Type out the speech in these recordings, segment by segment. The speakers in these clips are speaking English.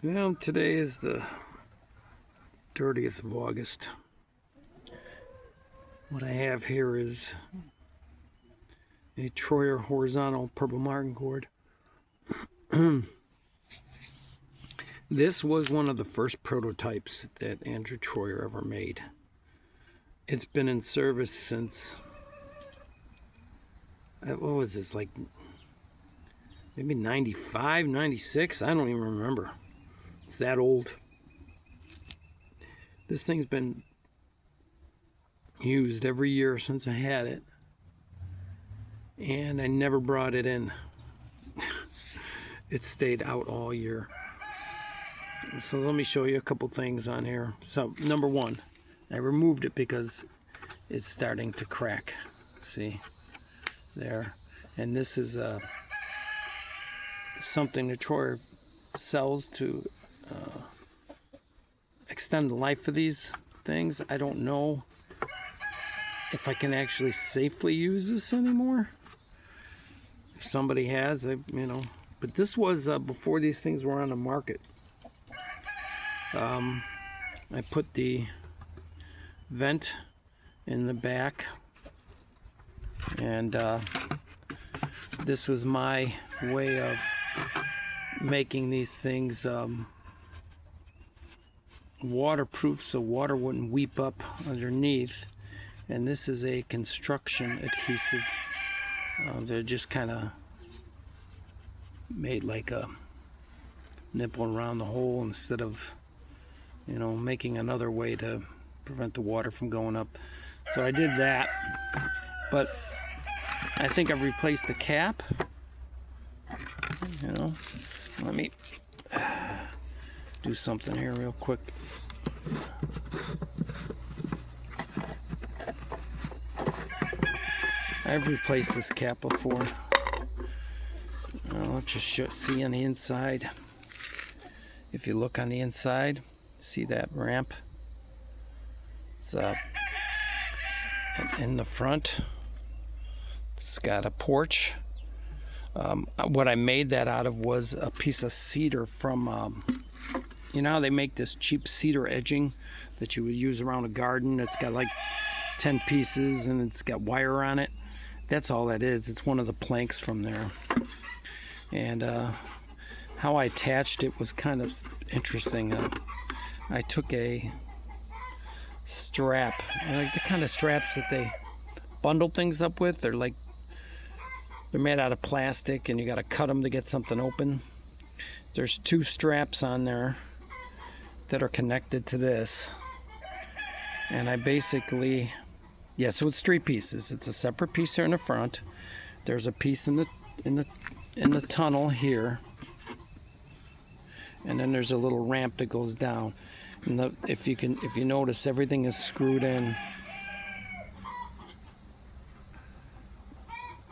Well, today is the 30th of August. What I have here is a Troyer horizontal purple martin gourd. This was one of the first prototypes that Andrew Troyer ever made. It's been in service since, what was this, like maybe 95, 96? I don't even remember. It's that old. This thing's been used every year since I had it, and I never brought it in. It stayed out all year. So let me show you a couple things on here. So number one, I removed it because it's starting to crack. See there, and this is something that Troyer sells to extend the life of these things. I don't know if I can actually safely use this anymore. If somebody has, but this was before these things were on the market. I put the vent in the back, and this was my way of making these things waterproof, so water wouldn't weep up underneath. And this is a construction adhesive. They're just kind of made like a nipple around the hole instead of, making another way to prevent the water from going up. So I did that, but I think I've replaced the cap. Let me do something here real quick. I've replaced this cap before. Let's just see on the inside. If you look on the inside, see that ramp? It's in the front. It's got a porch. What I made that out of was a piece of cedar from, you know how they make this cheap cedar edging that you would use around a garden? It's got like 10 pieces and it's got wire on it. That's all that is. It's one of the planks from there. And how I attached it was kind of interesting. I took a strap, like the kind of straps that they bundle things up with. They're made out of plastic, and you got to cut them to get something open. There's two straps on there that are connected to this, and I basically, so it's three pieces. It's a separate piece here in the front. There's a piece in the tunnel here, and then there's a little ramp that goes down. And if you notice, everything is screwed in.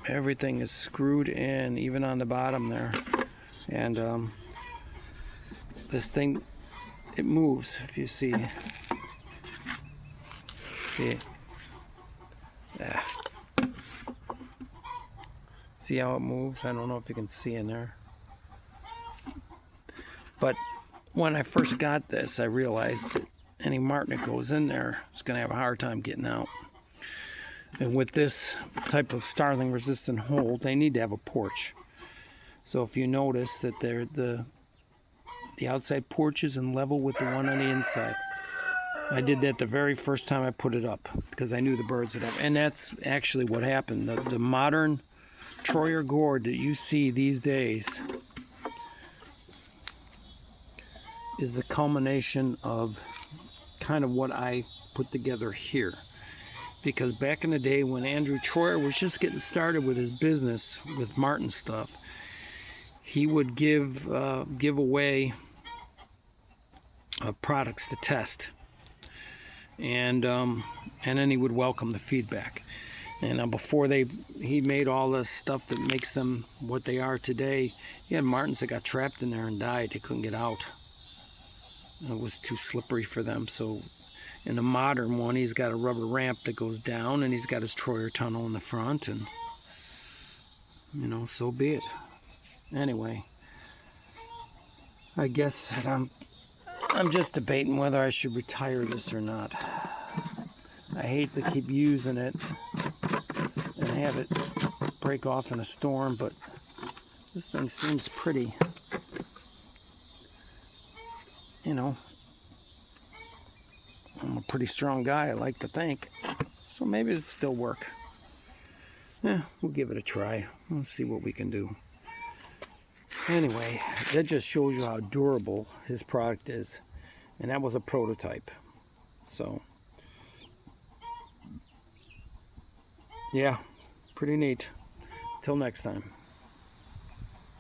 Everything is screwed in, even on the bottom there. And this thing, it moves. If you see it. Yeah. See how it moves? I don't know if you can see in there. But when I first got this, I realized that any martin that goes in there is going to have a hard time getting out. And with this type of starling resistant hole, they need to have a porch. So if you notice that the outside porch is in level with the one on the inside. I did that the very first time I put it up because I knew the birds would have. And that's actually what happened. The modern Troyer gourd that you see these days is a culmination of kind of what I put together here. Because back in the day when Andrew Troyer was just getting started with his business with martin stuff, he would give away products to test, and then he would welcome the feedback. And before he made all this stuff that makes them what they are today, he had martins that got trapped in there and died. They couldn't get out. It was too slippery for them. So in the modern one, he's got a rubber ramp that goes down, and he's got his Troyer tunnel in the front, and so be it. Anyway, I guess that I'm just debating whether I should retire this or not. I hate to keep using it and have it break off in a storm, but this thing seems pretty, you know, I'm a pretty strong guy, I like to think. So maybe it'll still work. Yeah, we'll give it a try. Let's see what we can do. Anyway, that just shows you how durable his product is. And that was a prototype. So, yeah, pretty neat. Till next time.